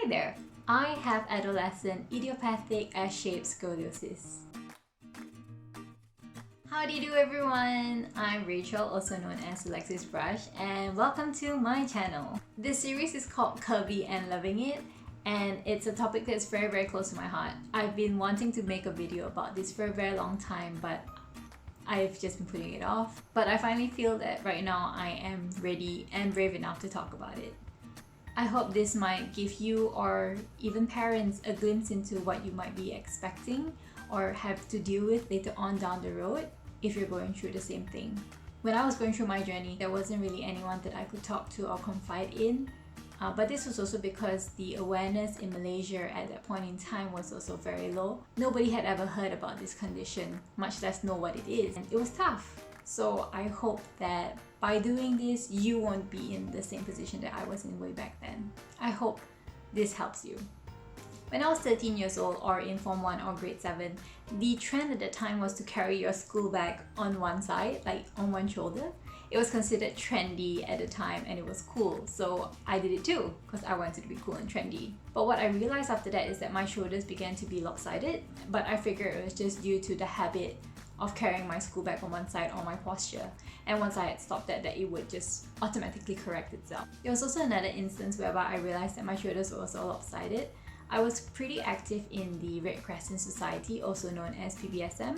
Hi there! I have Adolescent Idiopathic S-shaped Scoliosis. Howdieedoo everyone! I'm Rachel, also known as Alexis Brush, and welcome to my channel. This series is called Curvy and Loving It, and it's a topic that's very close to my heart. I've been wanting to make a video about this for a very long time, but I've just been putting it off. But I finally feel that right now I am ready and brave enough to talk about it. I hope this might give you or even parents a glimpse into what you might be expecting or have to deal with later on down the road if you're going through the same thing. When I was going through my journey, there wasn't really anyone that I could talk to or confide in. But this was also because the awareness in Malaysia at that point in time was also very low. Nobody had ever heard about this condition, much less know what it is, and it was tough. So I hope that by doing this, you won't be in the same position that I was in way back then. I hope this helps you. When I was 13 years old or in Form 1 or Grade 7, the trend at the time was to carry your school bag on one side, like on one shoulder. It was considered trendy at the time and it was cool, so I did it too because I wanted to be cool and trendy. But what I realized after that is that my shoulders began to be lopsided, but I figured it was just due to the habit of carrying my school bag on one side or my posture, and once I had stopped that it would just automatically correct itself. There was also another instance whereby I realized that my shoulders were also lopsided. I was pretty active in the Red Crescent Society, also known as PBSM,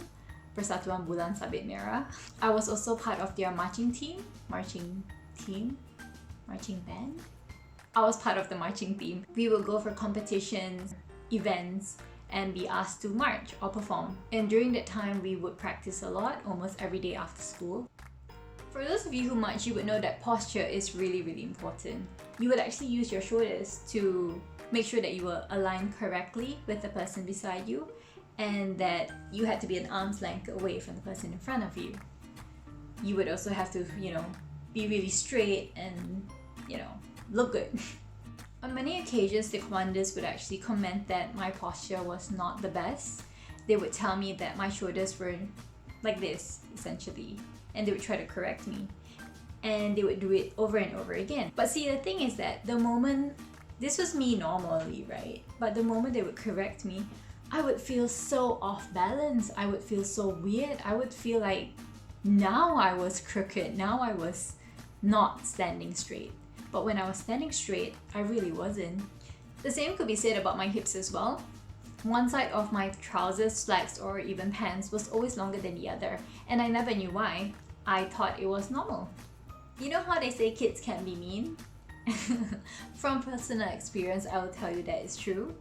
Persatuan Bulan Sabit Merah. I was also part of their marching band? I was part of the marching team. We would go for competitions, events, and be asked to march or perform. And during that time, we would practice a lot, almost every day after school. For those of you who march, you would know that posture is really important. You would actually use your shoulders to make sure that you were aligned correctly with the person beside you, and that you had to be an arm's length away from the person in front of you. You would also have to, be really straight and, look good. On many occasions, the commanders would actually comment that my posture was not the best. They would tell me that my shoulders were like this, essentially, and they would try to correct me. And they would do it over and over again. But see, the thing is that the moment, this was me normally, right? But the moment they would correct me, I would feel so off balance. I would feel so weird. I would feel like now I was crooked. Now I was not standing straight. But when I was standing straight, I really wasn't. The same could be said about my hips as well. One side of my trousers, slacks, or even pants was always longer than the other, and I never knew why. I thought it was normal. You know how they say kids can be mean? From personal experience, I will tell you that it's true.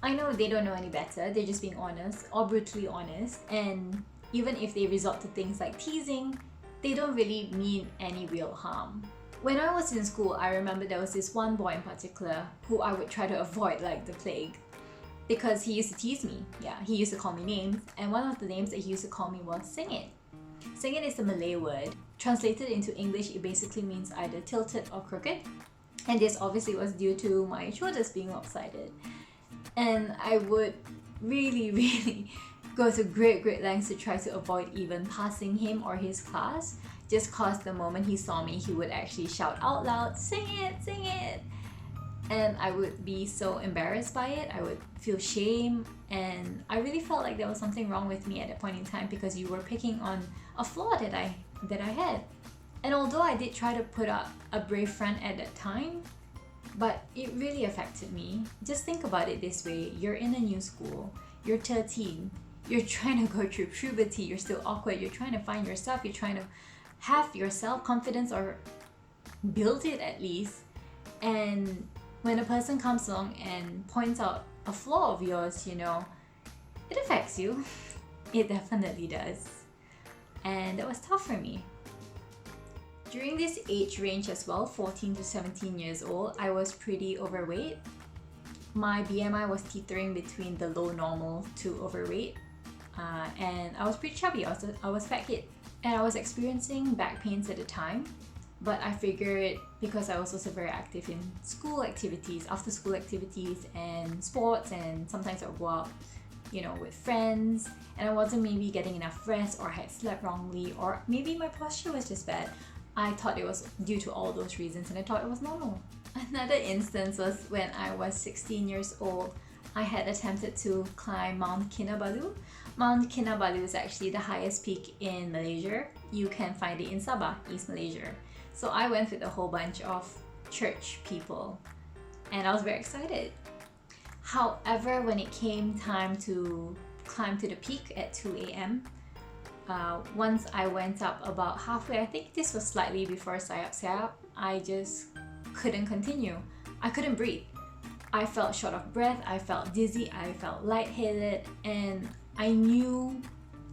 I know they don't know any better, they're just being honest or brutally honest, and even if they resort to things like teasing, they don't really mean any real harm. When I was in school, I remember there was this one boy in particular who I would try to avoid like the plague because he used to tease me. Yeah, he used to call me names, and one of the names that he used to call me was Sing It. Sing It is a Malay word. Translated into English, it basically means either tilted or crooked, and this obviously was due to my shoulders being lopsided. And I would really go to great lengths to try to avoid even passing him or his class, just cause the moment he saw me, he would actually shout out loud, "Sing it, sing it!" And I would be so embarrassed by it. I would feel shame, and I really felt like there was something wrong with me at that point in time because you were picking on a flaw that I had. And although I did try to put up a brave front at that time, but it really affected me. Just think about it this way. You're in a new school. You're 13. You're trying to go through puberty. You're still awkward. You're trying to find yourself. You're trying to have your self-confidence or build it at least. And when a person comes along and points out a flaw of yours, it affects you. It definitely does. And that was tough for me. During this age range as well, 14 to 17 years old, I was pretty overweight. My BMI was teetering between the low normal to overweight, and I was pretty chubby. I was fat kid, and I was experiencing back pains at the time. But I figured because I was also very active in school activities, after school activities and sports, and sometimes I would go out, with friends, and I wasn't maybe getting enough rest, or I had slept wrongly, or maybe my posture was just bad. I thought it was due to all those reasons, and I thought it was normal. Another instance was when I was 16 years old. I had attempted to climb Mount Kinabalu. Mount Kinabalu is actually the highest peak in Malaysia. You can find it in Sabah, East Malaysia. So I went with a whole bunch of church people and I was very excited. However, when it came time to climb to the peak at 2 a.m., once I went up about halfway, I think this was slightly before sayap, I just couldn't continue. I couldn't breathe. I felt short of breath, I felt dizzy, I felt lightheaded, and I knew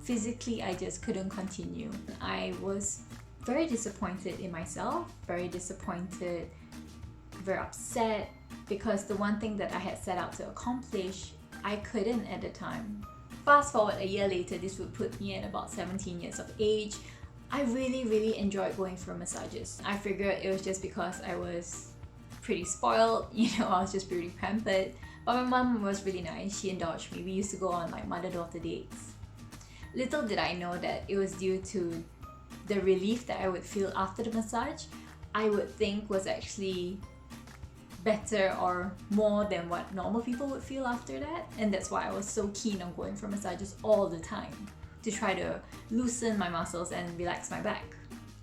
physically I just couldn't continue. I was very disappointed in myself, very disappointed, very upset, because the one thing that I had set out to accomplish, I couldn't at the time. Fast forward a year later, this would put me at about 17 years of age. I really enjoyed going for massages. I figured it was just because I was pretty spoiled, I was just pretty pampered. But my mom was really nice, she indulged me. We used to go on like mother-daughter dates. Little did I know that it was due to the relief that I would feel after the massage, I would think was actually better or more than what normal people would feel after that. And that's why I was so keen on going for massages all the time, to try to loosen my muscles and relax my back.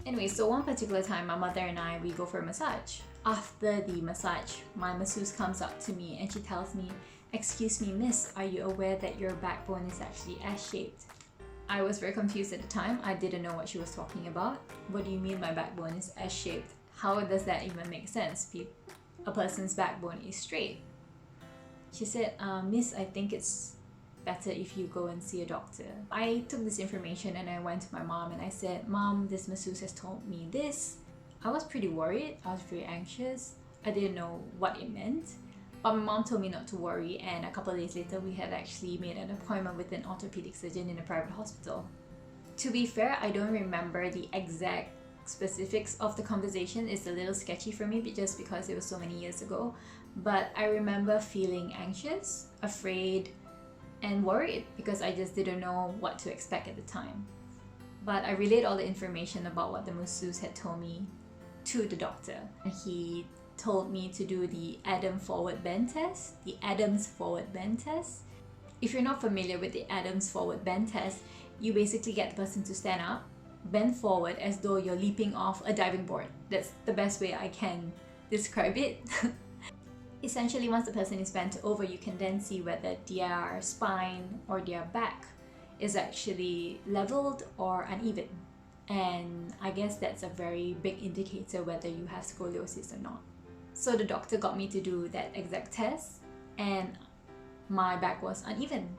Anyway, so one particular time, my mother and I, we go for a massage. After the massage, my masseuse comes up to me and she tells me, "Excuse me, miss, are you aware that your backbone is actually S-shaped?" I was very confused at the time. I didn't know what she was talking about. What do you mean my backbone is S-shaped? How does that even make sense? A person's backbone is straight. She said, "Miss, I think it's better if you go and see a doctor." I took this information and I went to my mom and I said, "Mom, this masseuse has told me this." I was pretty worried. I was very anxious. I didn't know what it meant. But my mom told me not to worry, and a couple of days later we had actually made an appointment with an orthopedic surgeon in a private hospital. To be fair, I don't remember the exact specifics of the conversation. It's a little sketchy for me just because it was so many years ago. But I remember feeling anxious, afraid, and worried because I just didn't know what to expect at the time. But I relayed all the information about what the masseuse had told me to the doctor. He told me to do the Adams forward bend test. If you're not familiar with the Adams forward bend test, you basically get the person to stand up, bend forward as though you're leaping off a diving board. That's the best way I can describe it. Essentially, once the person is bent over, you can then see whether their spine or their back is actually leveled or uneven. And I guess that's a very big indicator whether you have scoliosis or not. So the doctor got me to do that exact test and my back was uneven.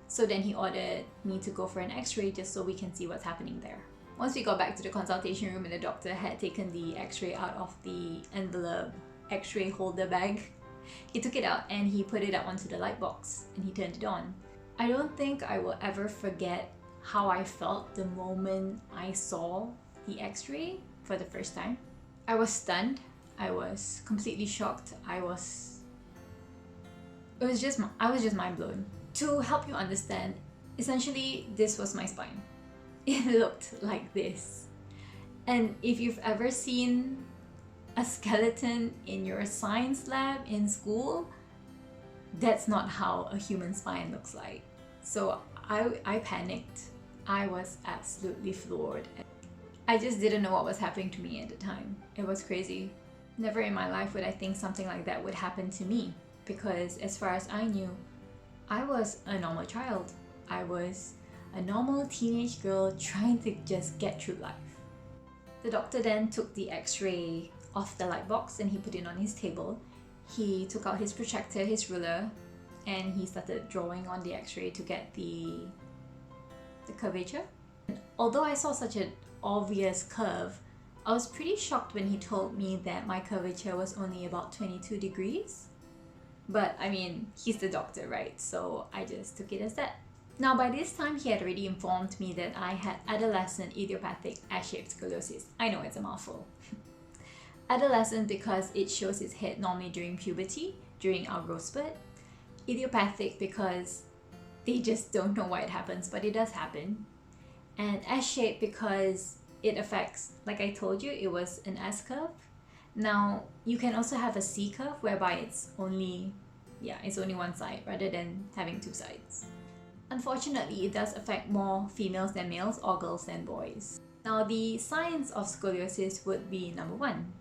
So then he ordered me to go for an x-ray just so we can see what's happening there. Once we got back to the consultation room and the doctor had taken the x-ray out of the envelope x-ray holder bag, he took it out and he put it up onto the light box and he turned it on. I don't think I will ever forget how I felt the moment I saw the x-ray for the first time. I was stunned. I was completely shocked. I was just mind blown. To help you understand, essentially this was my spine. It looked like this. And if you've ever seen a skeleton in your science lab in school, that's not how a human spine looks like. So I panicked. I was absolutely floored. I just didn't know what was happening to me at the time. It was crazy. Never in my life would I think something like that would happen to me, because as far as I knew, I was a normal child. I was a normal teenage girl trying to just get through life. The doctor then took the x-ray off the light box and he put it on his table. He took out his protractor, his ruler, and he started drawing on the x-ray to get the curvature. Although I saw such an obvious curve, I was pretty shocked when he told me that my curvature was only about 22 degrees. But I mean, he's the doctor, right? So I just took it as that. Now by this time, he had already informed me that I had Adolescent Idiopathic S-shaped Scoliosis. I know it's a mouthful. Adolescent because it shows its head normally during puberty, during our growth spurt. Idiopathic because they just don't know why it happens, but it does happen. And S-shaped because it affects, like I told you, it was an S curve. Now, you can also have a C curve whereby it's only one side rather than having two sides. Unfortunately, it does affect more females than males or girls than boys. Now, the signs of scoliosis would be number 1,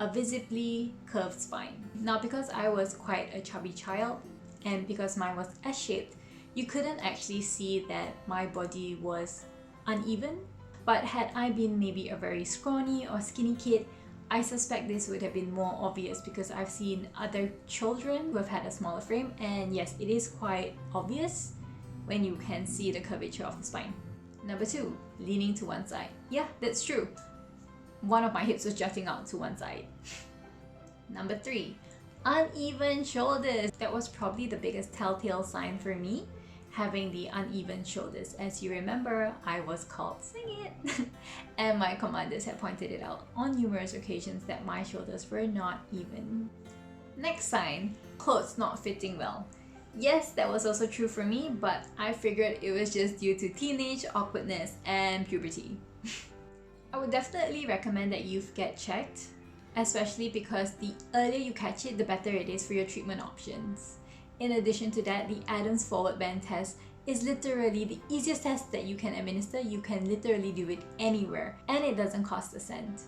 a visibly curved spine. Now, because I was quite a chubby child and because mine was S-shaped, you couldn't actually see that my body was uneven. But had I been maybe a very scrawny or skinny kid, I suspect this would have been more obvious because I've seen other children who have had a smaller frame, and yes, it is quite obvious when you can see the curvature of the spine. Number 2, leaning to one side. Yeah, that's true. One of my hips was jutting out to one side. Number 3, uneven shoulders. That was probably the biggest telltale sign for me, having the uneven shoulders. As you remember, I was called Sing It and my commanders had pointed it out on numerous occasions that my shoulders were not even. Next sign, clothes not fitting well. Yes, that was also true for me, but I figured it was just due to teenage awkwardness and puberty. I would definitely recommend that you get checked, especially because the earlier you catch it, the better it is for your treatment options. In addition to that, the Adams forward bend test is literally the easiest test that you can administer. You can literally do it anywhere and it doesn't cost a cent.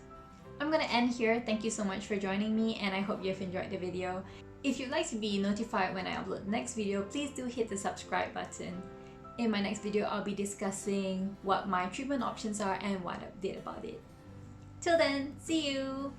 I'm gonna end here. Thank you so much for joining me and I hope you've enjoyed the video. If you'd like to be notified when I upload the next video, please do hit the subscribe button. In my next video, I'll be discussing what my treatment options are and what I did about it. Till then, see you!